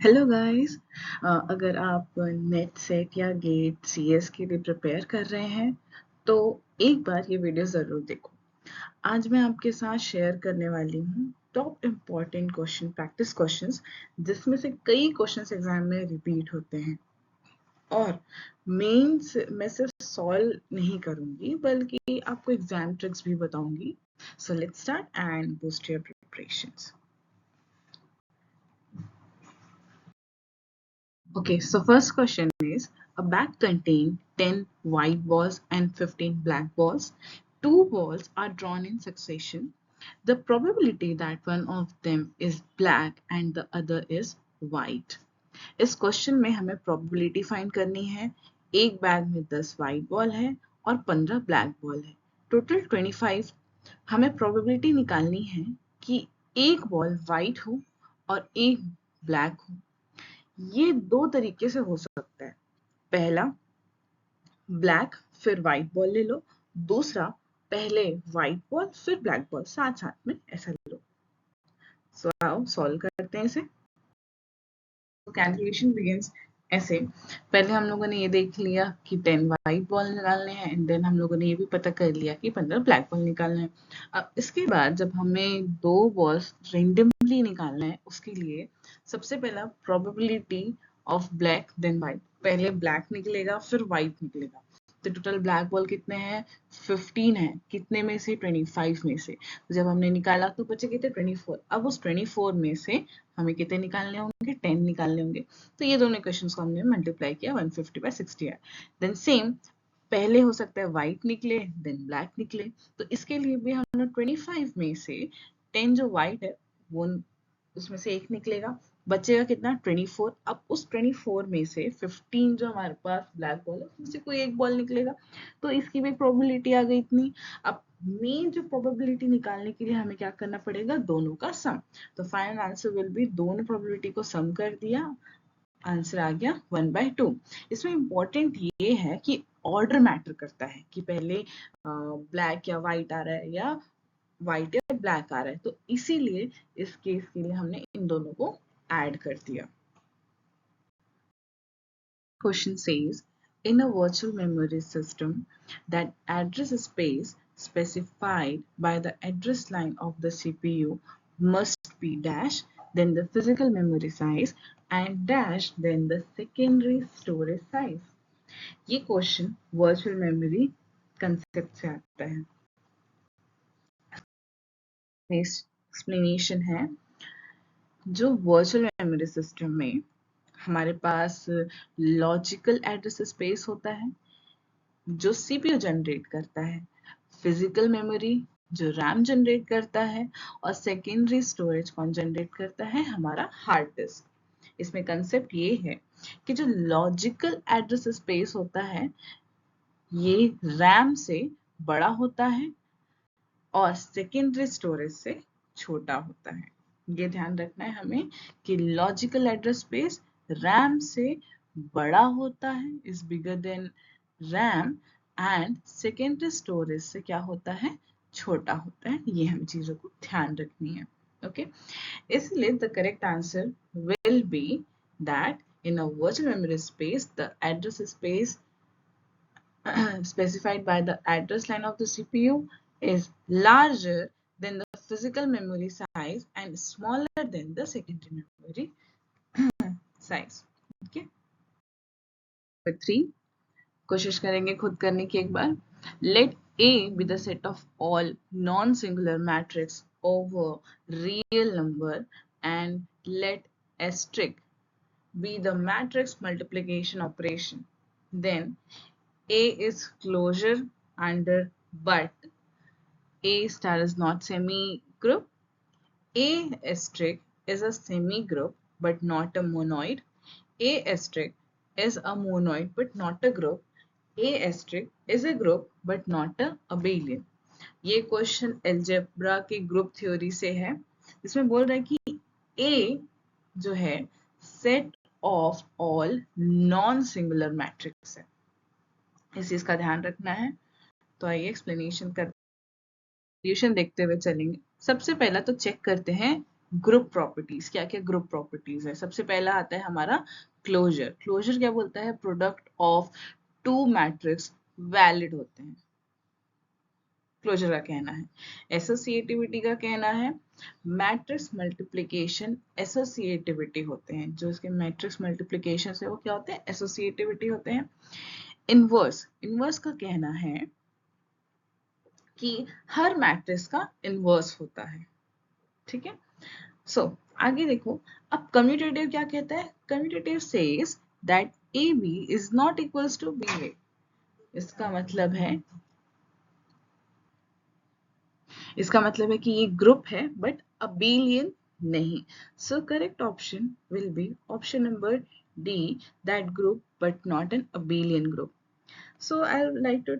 Hello guys. अगर आप net set या गेट सीएस के लिए प्रिपेयर कर रहे हैं तो एक बार ये वीडियो ज़रूर देखो। आज मैं आपके साथ शेयर करने वाली हूँ top important question, practice questions, जिसमें से कई क्वेश्चंस एग्जाम में रिपीट होते हैं और मेंस में सिर्फ सॉल्व नहीं करूँगी बल्कि आपको एग्जाम ट्रिक्स भी बताऊंगी। So let's start and boost your preparations. Okay, so first question is, a bag contains 10 white balls and 15 black balls. Two balls are drawn in succession. The probability that one of them is black and the other is white. इस question में हमें probability find करनी है। एक bag में 10 white ball है और 15 black ball है, टोटल 25। हमें प्रोबेबिलिटी निकालनी है कि एक बॉल वाइट हो और एक ब्लैक हो। ये दो तरीके से हो सकता है। पहला, ब्लैक फिर व्हाइट बॉल ले लो। दूसरा, पहले व्हाइट बॉल फिर ब्लैक बॉल, साथ साथ में ऐसा ले लो। सो आओ सॉल्व करते हैं इसे। तो कैलकुलेशन बिगिंस ऐसे। पहले हम लोगों ने ये देख लिया कि 10 व्हाइट बॉल निकालने हैं एंड देन हम लोगों ने ये भी पता कर लिया कि 15 ब्लैक बॉल निकालने हैं। अब इसके बाद जब हमें दो बॉल्स रेंडमली निकालना है, उसके लिए सबसे पहला probability of black then white, पहले ब्लैक निकलेगा फिर व्हाइट निकलेगा। तो टोटल ब्लैक बॉल कितने हैं? 15 है। कितने में से? 25 में से। तो जब हमने निकाला तो बचे कितने? 24। अब उस 24 में से हमें कितने निकालने होंगे? 10 निकालने होंगे। तो ये दोनों इक्वेशंस को हमने मल्टीप्लाई किया, 150/60 है। देन सेम, पहले हो सकता है व्हाइट निकले देन ब्लैक निकले, तो इसके लिए भी हम लोग 25 में से 10 जो व्हाइट है वो उसमें से एक निकलेगा, बचेगा कितना? 24। अब उस 24 में से 15 जो हमारे पास ब्लैक बॉल है उसमें से कोई एक बॉल निकलेगा, तो इसकी भी प्रोबेबिलिटी आ गई इतनी। अब मेन जो प्रोबेबिलिटी निकालने के लिए हमें क्या करना पड़ेगा? दोनों का सम। तो फाइनल आंसर विल बी, दोनों प्रोबेबिलिटी को सम कर दिया, आंसर आ गया 1/2। इसमें इंपॉर्टेंट ये है कि ऑर्डर मैटर करता है कि पहले ब्लैक या व्हाइट आ रहा है या व्हाइट या ब्लैक आ रहा है, तो इसीलिए इस केस के लिए हमने इन दोनों को ऐड कर दिया। Question says, in a virtual memory system, that address space specified by the address line of the CPU must be dash, then the physical memory size, and dash, then the secondary storage size. ये question virtual memory concept से आता है। Explanation है, जो virtual memory system में हमारे पास logical address space होता है जो सीपीयू जनरेट करता है, फिजिकल मेमोरी जो रैम जनरेट करता है, और सेकेंडरी स्टोरेज कौन जनरेट करता है? हमारा हार्ड डिस्क। इसमें कंसेप्ट ये है कि जो लॉजिकल एड्रेस स्पेस होता है ये रैम से बड़ा होता है और सेकेंडरी स्टोरेज से छोटा होता है। ये ध्यान रखना है हमें कि लॉजिकल एड्रेस स्पेस रैम से बड़ा होता है, is bigger than RAM, and secondary storage से क्या होता है? छोटा होता है। ये हम चीजों को ध्यान रखनी है। ओके, इसलिए the correct answer will be that in a virtual memory space, the address space specified by the address line of the CPU is larger than the physical memory size and smaller than the secondary memory size. Okay. Number 3, कोशिश करेंगे खुद करने की एक बार। Let A be the set of all non-singular matrix over real number and let asterisk be the matrix multiplication operation. Then A is closure under but A star is not semi-group. A asterisk is a semi-group but not a monoid. A asterisk is a monoid but not a group. A asterisk is a group but not a abelian. ये question algebra के group theory से है। इसमें बोल रहा है कि A जो है set of all non singular matrix है। इस चीज का ध्यान रखना है। तो आइए एक्सप्लेनेशन कर सॉल्यूशन देखते हुए चलेंगे। सबसे पहला तो चेक करते हैं ग्रुप प्रॉपर्टीज, क्या क्या ग्रुप प्रॉपर्टीज है? सबसे पहला आता है हमारा क्लोजर। क्लोजर क्या बोलता है? Product of two matrix valid होते हैं, क्लोजर का कहना है। एसोसिएटिविटी का कहना है मैट्रिक्स मल्टीप्लिकेशन एसोसिएटिविटी होते हैं, जो इसके मैट्रिक्स मल्टीप्लिकेशन है वो क्या होते हैं? एसोसिएटिविटी होते हैं। इनवर्स, इनवर्स का कहना है कि हर मैट्रिक्स का इनवर्स होता है, ठीक है। सो आगे देखो, अब कम्यूटेटिव क्या कहता है? Commutative says that A B is not equals to B A. इसका मतलब है, इसका मतलब है कि ये ग्रुप है बट अबेलियन नहीं। So correct option will be option number D, that group but not an abelian group. So I would like to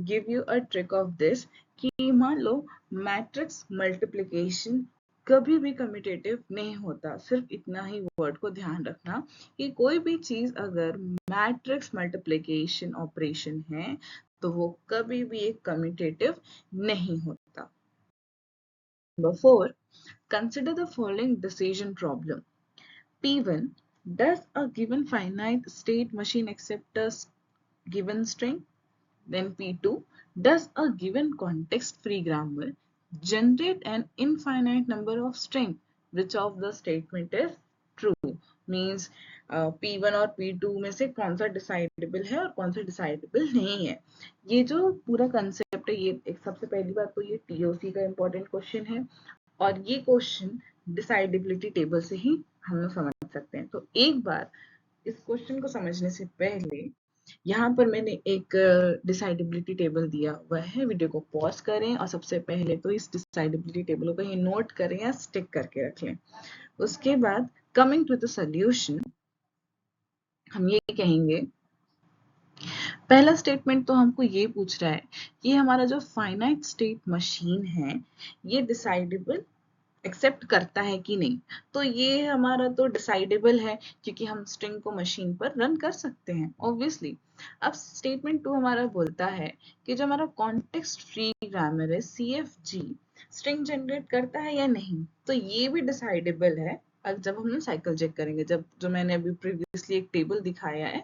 give you a trick of this कि मान लो मैट्रिक्स मल्टीप्लिकेशन कभी भी commutative नहीं होता। सिर्फ इतना ही word को ध्यान रखना कि कोई भी चीज अगर मैट्रिक्स मल्टीप्लिकेशन ऑपरेशन है तो वो कभी भी एक कम्यूटेटिव नहीं होता। Number 4, consider the following decision problem. P1, does a given finite state machine accept a given string? Then P2, does a given context-free grammar generate an infinite number of string? Which of the statement is true? Means P1 और P2 में से कौन सा decidable है और कौन सा decidable नहीं है। ये जो पूरा कंसेप्ट है, ये एक सबसे पहली बात तो ये TOC का इम्पोर्टेंट क्वेश्चन है और ये क्वेश्चन डिसाइडेबिलिटी टेबल से ही हम लोग समझ सकते हैं। तो एक बार इस क्वेश्चन को समझने से पहले यहाँ पर मैंने एक डिसाइडेबिलिटी टेबल दिया हुआ है, वीडियो को पॉज करें और सबसे पहले तो इस डिसाइडेबिलिटी टेबल को कहीं नोट करें या स्टिक करके रख लें। उसके बाद कमिंग टू द सॉल्यूशन, हम ये कहेंगे, पहला स्टेटमेंट तो हमको ये पूछ रहा है कि हमारा जो फाइनाइट स्टेट मशीन है ये डिसाइडेबल एक्सेप्ट करता है कि नहीं। तो ये हमारा तो डिसाइडेबल है क्योंकि हम स्ट्रिंग को मशीन पर रन कर सकते हैं ऑब्वियसली। अब स्टेटमेंट 2 हमारा बोलता है कि जो हमारा कॉन्टेक्स्ट फ्री ग्रामर है CFG स्ट्रिंग जनरेट करता है या नहीं। तो ये भी डिसाइडेबल है। अब जब हम साइकिल चेक करेंगे, जब जो मैंने अभी प्रीवियसली एक टेबल दिखाया है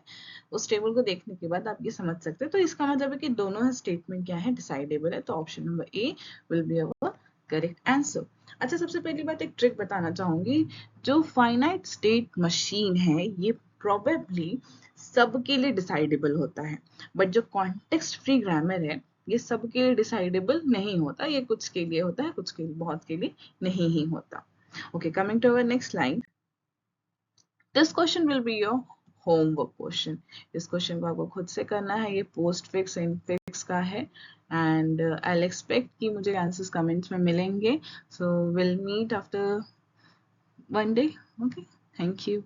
उस टेबल को देखने के बाद आप ये समझ सकते हैं। तो इसका मतलब है कि दोनों स्टेटमेंट क्या है? डिसाइडेबल है। तो option number A will be our correct answer. अच्छा, सबसे पहली बात एक ट्रिक बताना चाहूंगी। जो फाइनाइट स्टेट मशीन है ये प्रोबेबली सबके लिए डिसाइडेबल होता है, बट जो कॉन्टेक्स्ट फ्री ग्रामर है ये सबके लिए डिसाइडेबल नहीं होता। ये कुछ के लिए होता है, कुछ के लिए, बहुत के लिए नहीं ही होता। Okay, coming to our next line. This question will be your homework question. इस क्वेश्चन को आपको खुद से करना है। ये पोस्ट फिक्स इन फिक्स का है एंड आई एक्सपेक्ट कि मुझे आंसर्स कमेंट्स में मिलेंगे। So will meet after one day. Okay, thank you.